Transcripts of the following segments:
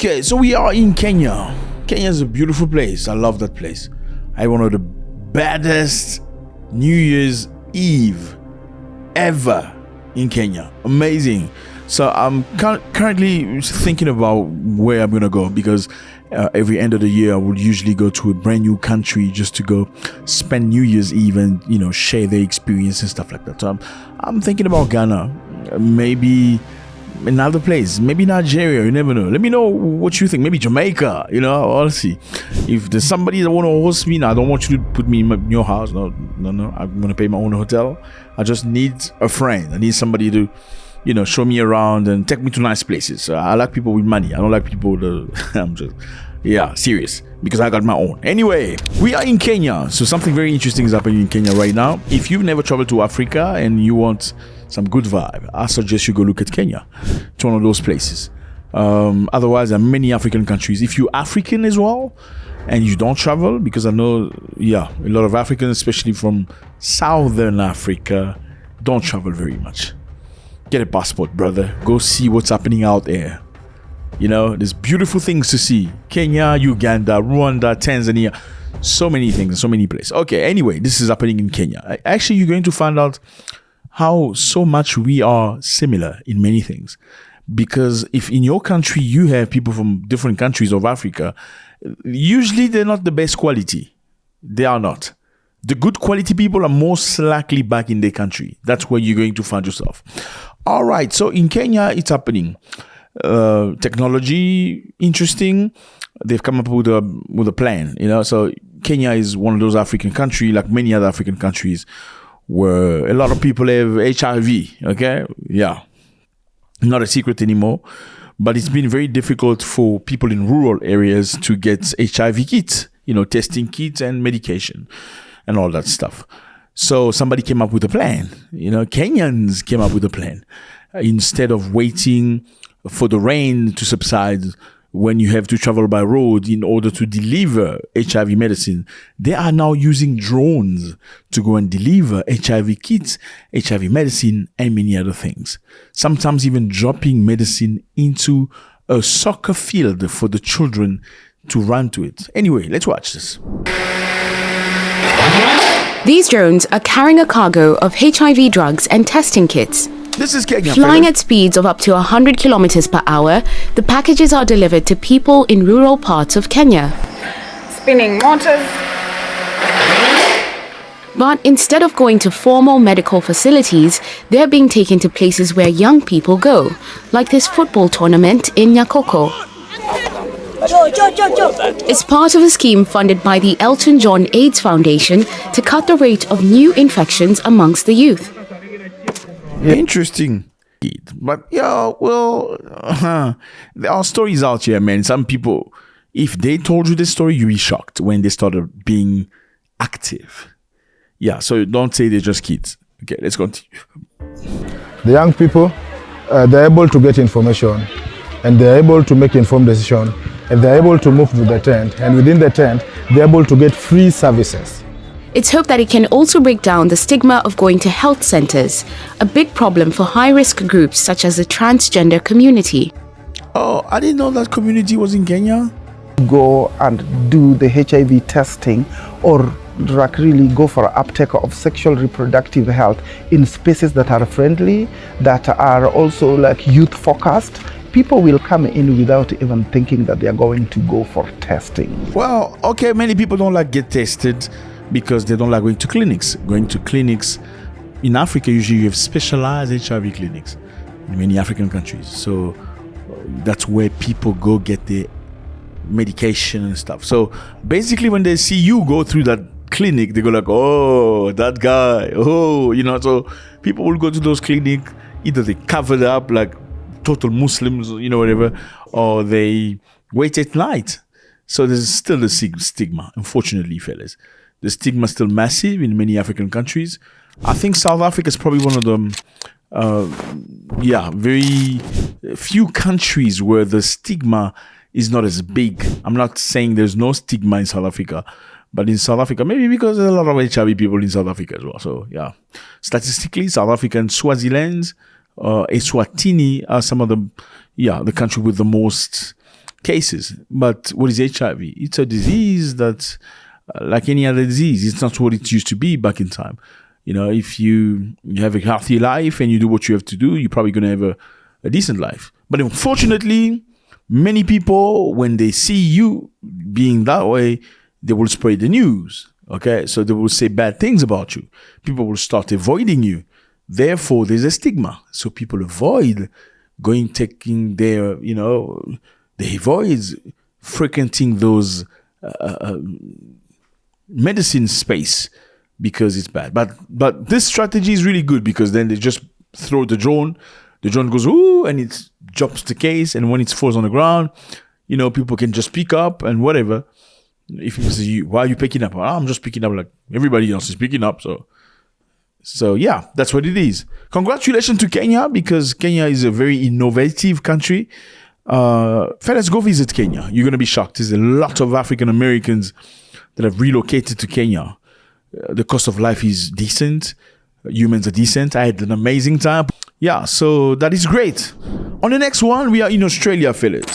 Okay, so we are in Kenya. Kenya is a beautiful place. I love that place. I had one of the baddest New Year's Eve ever in Kenya. Amazing. So I'm currently thinking about where I'm gonna go, because every end of the year I would usually go to a brand new country just to go spend New Year's Eve and share their experience and stuff like that. So I'm thinking about Ghana, maybe another place, maybe Nigeria. You never know. Let me know what you think. Maybe Jamaica. Honestly, if there's somebody that want to host me, now I don't want you to put me in your house. No. I'm gonna pay my own hotel. I just need a friend. I need somebody to show me around and take me to nice places. I like people with money. I don't like people that I'm just, serious, because I got my own. Anyway, we are in Kenya. So something very interesting is happening in Kenya right now. If you've never traveled to Africa and you want some good vibe, I suggest you go look at Kenya. It's one of those places. Otherwise, there are many African countries. If you're African as well and you don't travel, because I know, a lot of Africans, especially from Southern Africa, don't travel very much. Get a passport, brother. Go see what's happening out there. There's beautiful things to see. Kenya, Uganda, Rwanda, Tanzania. So many things, so many places. Okay, anyway, this is happening in Kenya. Actually, you're going to find out how so much we are similar in many things. Because if in your country you have people from different countries of Africa, usually they're not the best quality. They are not. The good quality people are most likely back in their country. That's where you're going to find yourself. All right, so in Kenya, it's happening. Technology, interesting. They've come up with a plan, So Kenya is one of those African countries, like many other African countries, where a lot of people have HIV, okay? Yeah, not a secret anymore. But it's been very difficult for people in rural areas to get HIV kits, testing kits and medication and all that stuff. So somebody came up with a plan. Kenyans came up with a plan. Instead of waiting for the rain to subside when you have to travel by road in order to deliver HIV medicine, they are now using drones to go and deliver HIV kits, HIV medicine, and many other things. Sometimes even dropping medicine into a soccer field for the children to run to it. Anyway, let's watch this. These drones are carrying a cargo of HIV drugs and testing kits. This is Kenya. Flying at speeds of up to 100 kilometers per hour, the packages are delivered to people in rural parts of Kenya. Spinning motors. But instead of going to formal medical facilities, they're being taken to places where young people go, like this football tournament in Nyakoko. It's part of a scheme funded by the Elton John AIDS Foundation to cut the rate of new infections amongst the youth. Interesting. But there are stories out here, man. Some people, if they told you this story, you'd be shocked when they started being active. Yeah, so don't say they're just kids. Okay, let's continue. The young people, they're able to get information, and they're able to make informed decision, and they're able to move to the tent, and within the tent, they're able to get free services. It's hoped that it can also break down the stigma of going to health centers, a big problem for high-risk groups such as the transgender community. Oh, I didn't know that community was in Kenya. Go and do the HIV testing, or really go for uptake of sexual reproductive health in spaces that are friendly, that are also like youth focused. People will come in without even thinking that they are going to go for testing. Well, okay, many people don't like get tested because they don't like going to clinics. Going to clinics in Africa, usually you have specialized HIV clinics in many African countries. So that's where people go get their medication and stuff. So basically when they see you go through that clinic, they go like, oh, that guy, oh, so people will go to those clinics, either they cover it up like total Muslims, whatever, or they wait at night. So there's still a stigma, unfortunately, fellas. The stigma is still massive in many African countries. I think South Africa is probably one of them, very few countries where the stigma is not as big. I'm not saying there's no stigma in South Africa, but in South Africa, maybe because there's a lot of HIV people in South Africa as well. So, yeah. Statistically, South Africa and Swaziland, Eswatini are some of the country with the most cases. But what is HIV? It's a disease that, like any other disease, it's not what it used to be back in time. You know, if you have a healthy life and you do what you have to do, you're probably going to have a decent life. But unfortunately, many people, when they see you being that way, they will spread the news. Okay, so they will say bad things about you. People will start avoiding you. Therefore, there's a stigma. So people avoid taking their, they avoid frequenting those medicine space because it's bad. But this strategy is really good because then they just throw the drone. The drone goes, ooh, and it drops the case. And when it falls on the ground, people can just pick up and whatever. If people say, why are you picking up? I'm just picking up like everybody else is picking up. So yeah, that's what it is. Congratulations to Kenya, because Kenya is a very innovative country. Let's go visit Kenya. You're going to be shocked. There's a lot of African Americans that have relocated to Kenya. The cost of life is decent. Humans are decent. I had an amazing time. Yeah, so that is great. On the next one, we are in Australia, fellas.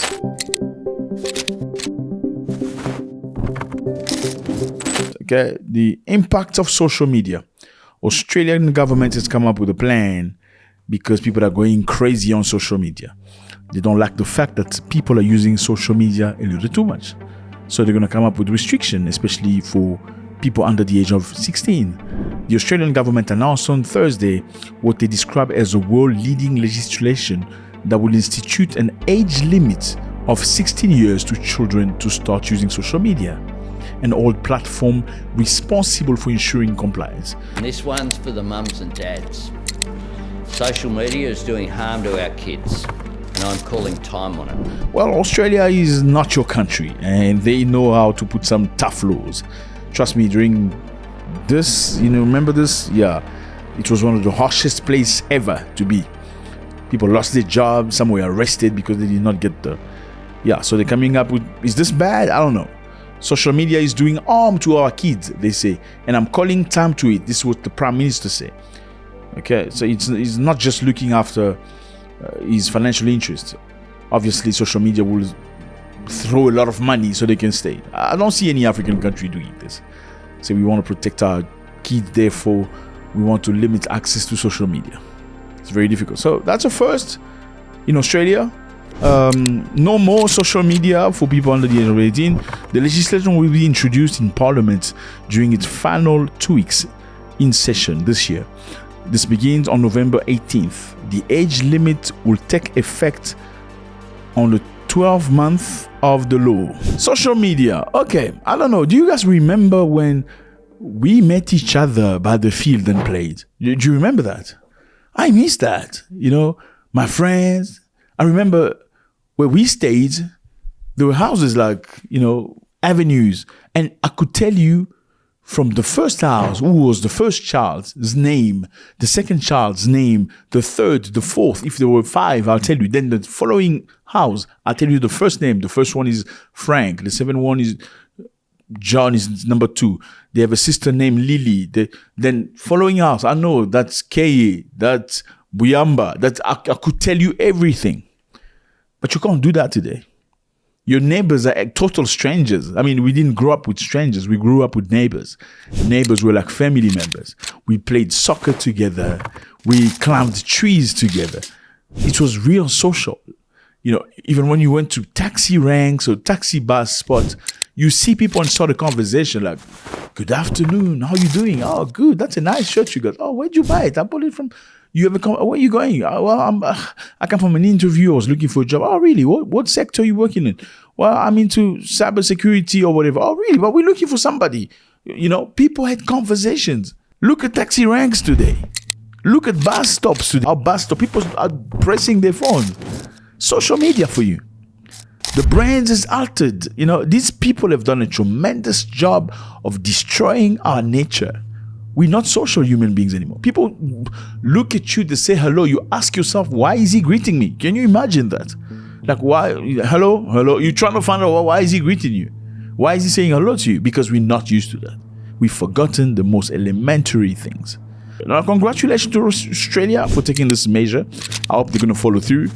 Okay, the impact of social media. Australian government has come up with a plan because people are going crazy on social media. They don't like the fact that people are using social media a little too much. So they're going to come up with restriction, especially for people under the age of 16. The Australian government announced on Thursday what they describe as a world-leading legislation that will institute an age limit of 16 years to children to start using social media, an old platform responsible for ensuring compliance. And this one's for the mums and dads. Social media is doing harm to our kids, and I'm calling time on it. Well, Australia is not your country, and they know how to put some tough laws. Trust me, during this, remember this? Yeah, it was one of the harshest places ever to be. People lost their jobs, some were arrested because they did not get so they're coming up with, is this bad? I don't know. Social media is doing harm to our kids, they say, and I'm calling time to it. This is what the Prime Minister said. Okay, so it's not just looking after his financial interests. Obviously, social media will throw a lot of money so they can stay. I don't see any African country doing this. So we want to protect our kids, therefore we want to limit access to social media. It's very difficult. So that's a first in Australia. No more social media for people under the age of 18. The legislation will be introduced in Parliament during its final 2 weeks in session this year. This begins on November 18th. The age limit will take effect on the 12th month of the law. Social media. Okay, I don't know. Do you guys remember when we met each other by the field and played? Do you remember that? I miss that. My friends. I remember where we stayed, there were houses like, avenues. And I could tell you from the first house who was the first child's name, the second child's name, the third, the fourth. If there were 5, I'll tell you. Then the following house, I'll tell you the first name. The first one is Frank. The second one is John, is number 2. They have a sister named Lily. Then following house, I know that's Keye, that's Buyamba. I could tell you everything. But you can't do that today. Your neighbors are total strangers. I mean, we didn't grow up with strangers. We grew up with neighbors. Neighbors were like family members. We played soccer together. We climbed trees together. It was real social. Even when you went to taxi ranks or taxi bus spots, you see people and start a conversation like, good afternoon, how you doing? Oh, good, that's a nice shirt you got. Oh, where'd you buy it? I bought it from... where are you going? Well, I come from an interview. I was looking for a job. Oh, really? What sector are you working in? Well, I'm into cybersecurity or whatever. Oh, really? But we're looking for somebody. People had conversations. Look at taxi ranks today. Look at bus stops today. Our bus stop, people are pressing their phone. Social media for you. The brand is altered. These people have done a tremendous job of destroying our nature. We're not social human beings anymore. People look at you, they say hello. You ask yourself, why is he greeting me? Can you imagine that? Like, why? Hello. You're trying to find out why is he greeting you? Why is he saying hello to you? Because we're not used to that. We've forgotten the most elementary things. Now, congratulations to Australia for taking this measure. I hope they're going to follow through.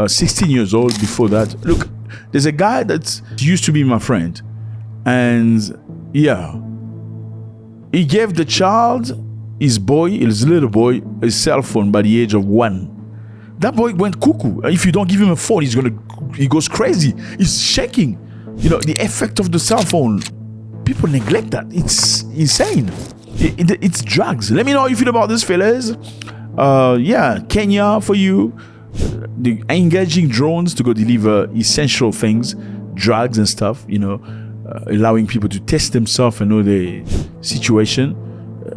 16 years old before that. Look, There's a guy that used to be my friend, and yeah, he gave the child, his little boy, a cell phone by the age of 1. That boy went cuckoo. If you don't give him a phone, he goes crazy. He's shaking. You know, the effect of the cell phone. People neglect that. It's insane. It's drugs. Let me know how you feel about this, fellas. Yeah, Kenya for you. The engaging drones to go deliver essential things, drugs and stuff, you know, allowing people to test themselves and know the situation,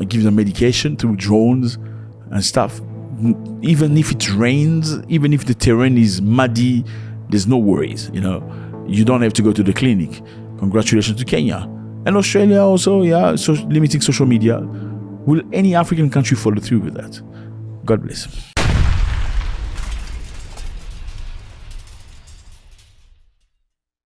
give them medication through drones and stuff. Even if it rains, even if the terrain is muddy, there's no worries, you know. You don't have to go to the clinic. Congratulations to Kenya. And Australia also, yeah, so limiting social media. Will any African country follow through with that? God bless.